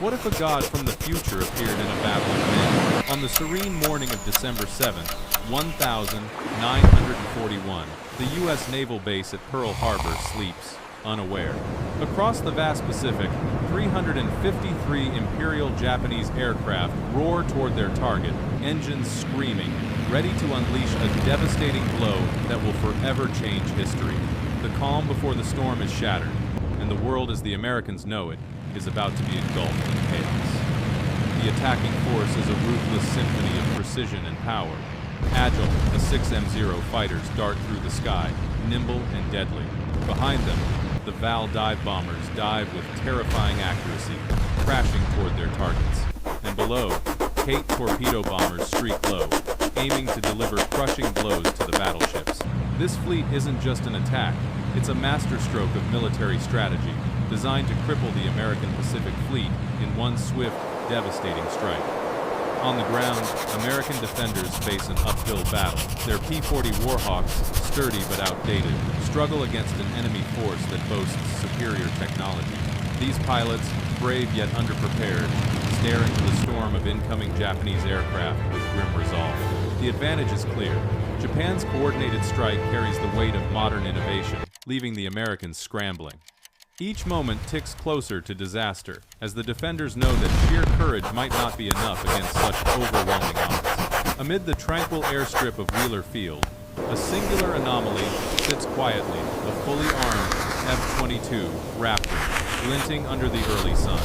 What if a god from the future appeared in a battle of men? On the serene morning of December 7th, 1941, the U.S. naval base at Pearl Harbor sleeps, unaware. Across the vast Pacific, 353 Imperial Japanese aircraft roar toward their target, engines screaming, ready to unleash a devastating blow that will forever change history. The calm before the storm is shattered, and the world as the Americans know it is about to be engulfed in chaos. The attacking force is a ruthless symphony of precision and power. Agile, the 6M0 fighters dart through the sky, nimble and deadly. Behind them, the Val dive bombers dive with terrifying accuracy, crashing toward their targets. And below, Kate torpedo bombers streak low, aiming to deliver crushing blows to the battleships. This fleet isn't just an attack, it's a masterstroke of military strategy, designed to cripple the American Pacific Fleet in one swift, devastating strike. On the ground, American defenders face an uphill battle. Their P-40 Warhawks, sturdy but outdated, struggle against an enemy force that boasts superior technology. These pilots, brave yet underprepared, stare into the storm of incoming Japanese aircraft with grim resolve. The advantage is clear. Japan's coordinated strike carries the weight of modern innovation, leaving the Americans scrambling. Each moment ticks closer to disaster, as the defenders know that sheer courage might not be enough against such overwhelming odds. Amid the tranquil airstrip of Wheeler Field, a singular anomaly sits quietly, a fully armed F-22 Raptor, glinting under the early sun.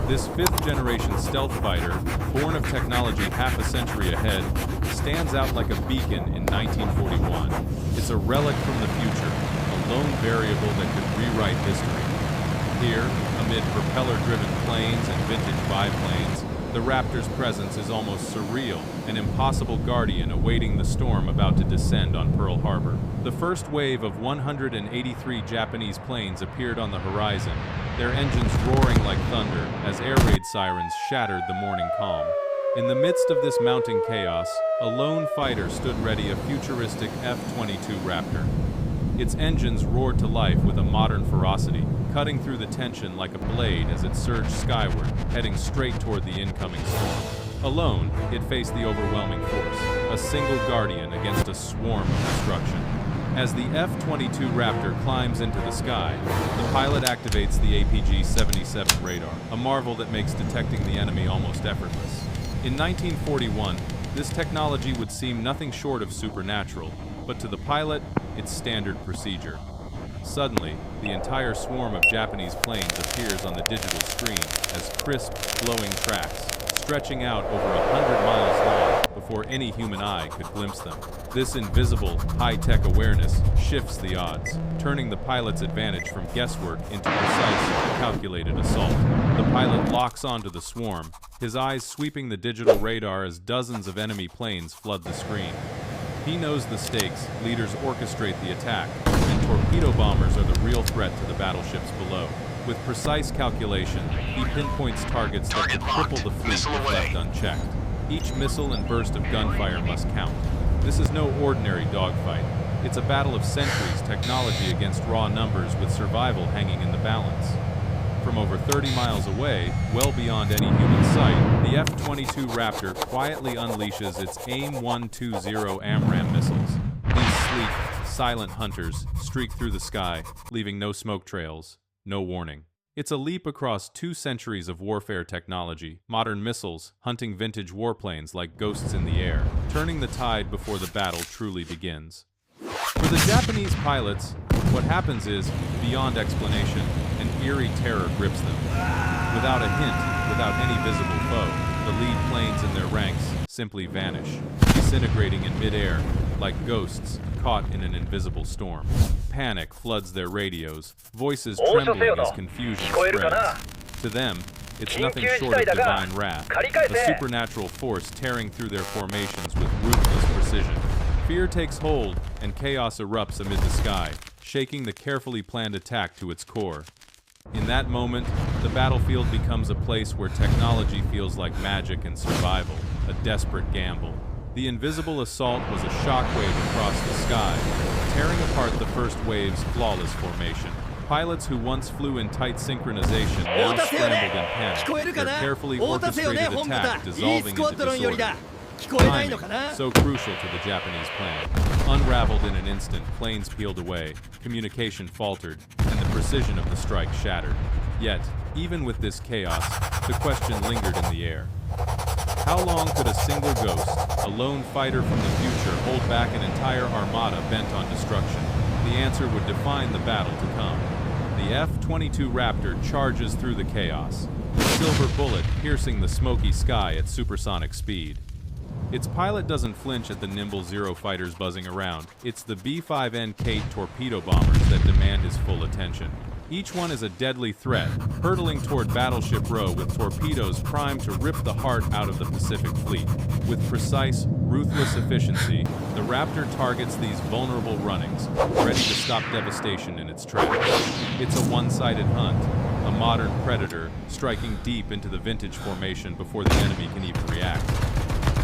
This fifth-generation stealth fighter, born of technology half a century ahead, stands out like a beacon in 1941. It's a relic from the future, a lone variable that could rewrite history. Here, amid propeller-driven planes and vintage biplanes, the Raptor's presence is almost surreal, an impossible guardian awaiting the storm about to descend on Pearl Harbor. The first wave of 183 Japanese planes appeared on the horizon, their engines roaring like thunder as air raid sirens shattered the morning calm. In the midst of this mounting chaos, a lone fighter stood ready, a futuristic F-22 Raptor. Its engines roared to life with a modern ferocity, cutting through the tension like a blade as it surged skyward, heading straight toward the incoming storm. Alone, it faced the overwhelming force, a single guardian against a swarm of destruction. As the F-22 Raptor climbs into the sky, the pilot activates the APG-77 radar, a marvel that makes detecting the enemy almost effortless. In 1941, this technology would seem nothing short of supernatural, but to the pilot, it's standard procedure. Suddenly, the entire swarm of Japanese planes appears on the digital screen as crisp, glowing tracks, stretching out over 100 miles long before any human eye could glimpse them. This invisible, high-tech awareness shifts the odds, turning the pilot's advantage from guesswork into precise, calculated assault. The pilot locks onto the swarm, his eyes sweeping the digital radar as dozens of enemy planes flood the screen. He knows the stakes, leaders orchestrate the attack, and torpedo bombers are the real threat to the battleships below. With precise calculation, he pinpoints targets that could cripple the fleet if left unchecked. Each missile and burst of gunfire must count. This is no ordinary dogfight. It's a battle of centuries, technology against raw numbers with survival hanging in the balance. From over 30 miles away, well beyond any human sight, the F-22 Raptor quietly unleashes its AIM-120 AMRAAM missiles. These sleek, silent hunters streak through the sky, leaving no smoke trails, no warning. It's a leap across 2 centuries of warfare technology, modern missiles hunting vintage warplanes like ghosts in the air, turning the tide before the battle truly begins. For the Japanese pilots, what happens is, beyond explanation, an eerie terror grips them. Without a hint, without any visible foe, the lead planes in their ranks simply vanish, disintegrating in midair like ghosts caught in an invisible storm. Panic floods their radios, voices trembling as confusion spreads. To them, it's nothing short of divine wrath, a supernatural force tearing through their formations with ruthless precision. Fear takes hold, and chaos erupts amid the sky, shaking the carefully planned attack to its core. In that moment, the battlefield becomes a place where technology feels like magic and survival, a desperate gamble. The invisible assault was a shockwave across the sky, tearing apart the first wave's flawless formation. Pilots who once flew in tight synchronization now scrambled in panic, their carefully orchestrated attack dissolving into disorder. Timing, so crucial to the Japanese plan. Unraveled in an instant, planes peeled away, communication faltered, and the precision of the strike shattered. Yet, even with this chaos, the question lingered in the air. How long could a single ghost, a lone fighter from the future, hold back an entire armada bent on destruction? The answer would define the battle to come. The F-22 Raptor charges through the chaos, a silver bullet piercing the smoky sky at supersonic speed. Its pilot doesn't flinch at the nimble Zero fighters buzzing around. It's the B-5N Kate torpedo bombers that demand his full attention. Each one is a deadly threat, hurtling toward Battleship Row with torpedoes primed to rip the heart out of the Pacific Fleet. With precise, ruthless efficiency, the Raptor targets these vulnerable runnings, ready to stop devastation in its tracks. It's a one-sided hunt, a modern predator striking deep into the vintage formation before the enemy can even react.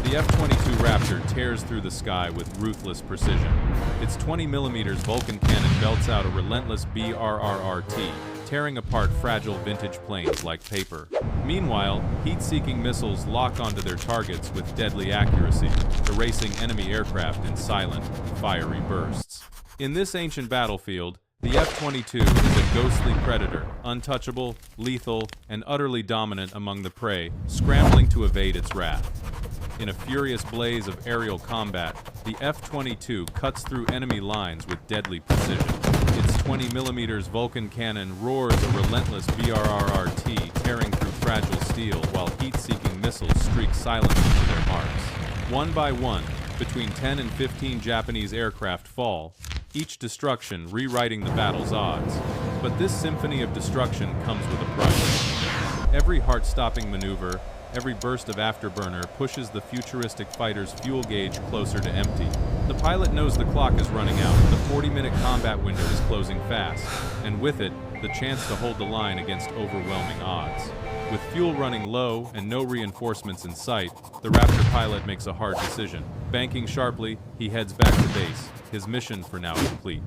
The F-22 Raptor tears through the sky with ruthless precision. Its 20mm Vulcan cannon belts out a relentless BRRRT, tearing apart fragile vintage planes like paper. Meanwhile, heat-seeking missiles lock onto their targets with deadly accuracy, erasing enemy aircraft in silent, fiery bursts. In this ancient battlefield, the F-22 is a ghostly predator, untouchable, lethal, and utterly dominant among the prey, scrambling to evade its wrath. In a furious blaze of aerial combat, the F-22 cuts through enemy lines with deadly precision. Its 20mm Vulcan cannon roars a relentless BRRRT, tearing through fragile steel while heat-seeking missiles streak silently to their marks. One by one, between 10 and 15 Japanese aircraft fall, each destruction rewriting the battle's odds. But this symphony of destruction comes with a price. Every heart-stopping maneuver, every burst of afterburner pushes the futuristic fighter's fuel gauge closer to empty. The pilot knows the clock is running out, the 40-minute combat window is closing fast, and with it, the chance to hold the line against overwhelming odds. With fuel running low and no reinforcements in sight, the Raptor pilot makes a hard decision. Banking sharply, he heads back to base, his mission for now complete.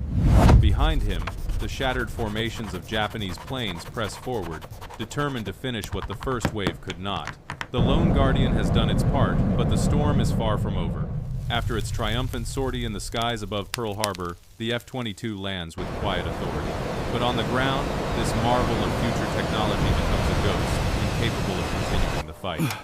Behind him, the shattered formations of Japanese planes press forward, determined to finish what the first wave could not. The Lone Guardian has done its part, but the storm is far from over. After its triumphant sortie in the skies above Pearl Harbor, the F-22 lands with quiet authority. But on the ground, this marvel of future technology becomes a ghost, incapable of continuing the fight.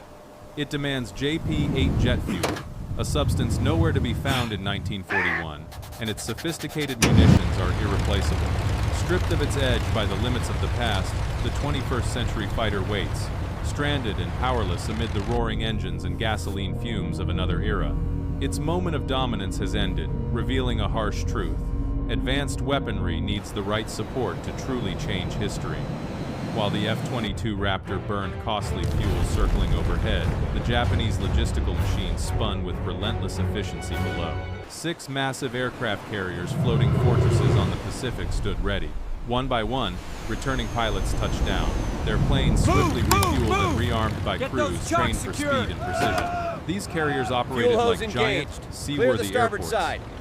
It demands JP-8 jet fuel, a substance nowhere to be found in 1941, and its sophisticated munitions are irreplaceable. Stripped of its edge by the limits of the past, the 21st century fighter waits, stranded and powerless amid the roaring engines and gasoline fumes of another era. Its moment of dominance has ended, revealing a harsh truth. Advanced weaponry needs the right support to truly change history. While the F-22 Raptor burned costly fuel circling overhead, the Japanese logistical machine spun with relentless efficiency below. 6 massive aircraft carriers floating fortresses on the Pacific stood ready. One by one, returning pilots touched down, their planes swiftly refueled and rearmed by crews trained for speed and precision. These carriers operated like giant, seaworthy airports,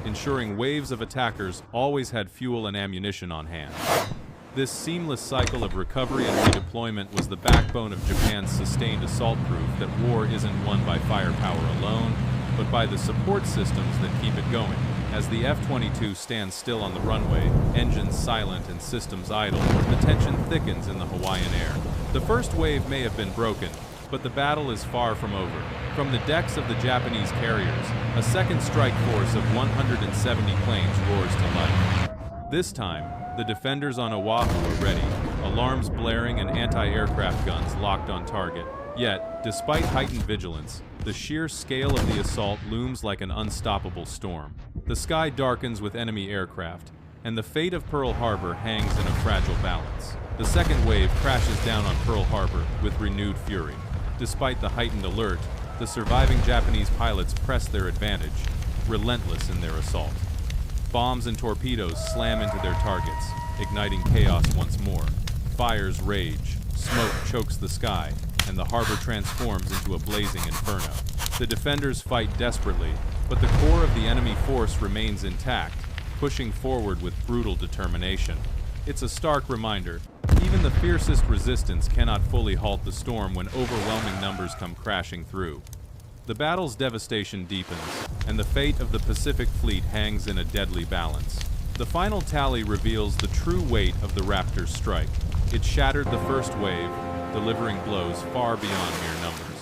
ensuring waves of attackers always had fuel and ammunition on hand. This seamless cycle of recovery and redeployment was the backbone of Japan's sustained assault proof that war isn't won by firepower alone, but by the support systems that keep it going. As the F-22 stands still on the runway, engines silent and systems idle, the tension thickens in the Hawaiian air. The first wave may have been broken, but the battle is far from over. From the decks of the Japanese carriers, a second strike force of 170 planes roars to life. This time, the defenders on Oahu are ready, alarms blaring and anti-aircraft guns locked on target. Yet, despite heightened vigilance, the sheer scale of the assault looms like an unstoppable storm. The sky darkens with enemy aircraft, and the fate of Pearl Harbor hangs in a fragile balance. The second wave crashes down on Pearl Harbor with renewed fury. Despite the heightened alert, the surviving Japanese pilots press their advantage, relentless in their assault. Bombs and torpedoes slam into their targets, igniting chaos once more. Fires rage, smoke chokes the sky, and the harbor transforms into a blazing inferno. The defenders fight desperately, but the core of the enemy force remains intact, pushing forward with brutal determination. It's a stark reminder. Even the fiercest resistance cannot fully halt the storm when overwhelming numbers come crashing through. The battle's devastation deepens, and the fate of the Pacific Fleet hangs in a deadly balance. The final tally reveals the true weight of the Raptor's strike. It shattered the first wave, delivering blows far beyond mere numbers.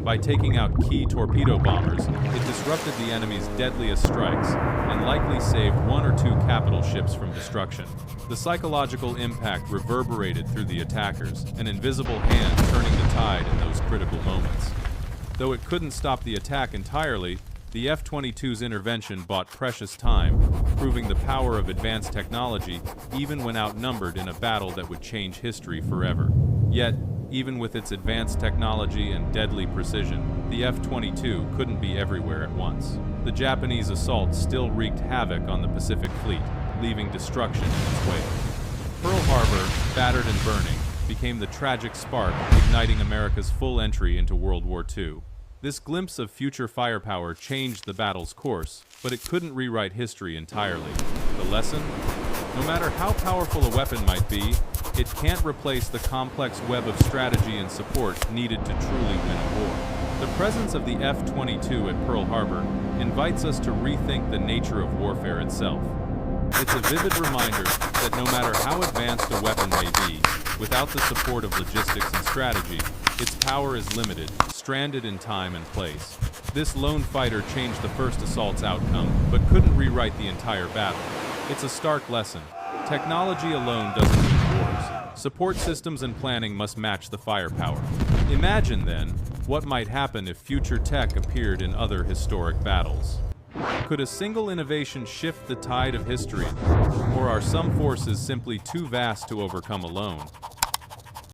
By taking out key torpedo bombers, it disrupted the enemy's deadliest strikes and likely saved one or two capital ships from destruction. The psychological impact reverberated through the attackers, an invisible hand turning the tide in those critical moments. Though it couldn't stop the attack entirely, the F-22's intervention bought precious time, proving the power of advanced technology even when outnumbered in a battle that would change history forever. Yet, even with its advanced technology and deadly precision, the F-22 couldn't be everywhere at once. The Japanese assault still wreaked havoc on the Pacific Fleet, leaving destruction in its wake. Pearl Harbor, battered and burning, became the tragic spark igniting America's full entry into World War II. This glimpse of future firepower changed the battle's course, but it couldn't rewrite history entirely. The lesson? No matter how powerful a weapon might be, it can't replace the complex web of strategy and support needed to truly win a war. The presence of the F-22 at Pearl Harbor invites us to rethink the nature of warfare itself. It's a vivid reminder that no matter how advanced a weapon may be, without the support of logistics and strategy, its power is limited, stranded in time and place. This lone fighter changed the first assault's outcome, but couldn't rewrite the entire battle. It's a stark lesson. Technology alone doesn't win wars. Support systems and planning must match the firepower. Imagine, then, what might happen if future tech appeared in other historic battles. Could a single innovation shift the tide of history, or are some forces simply too vast to overcome alone?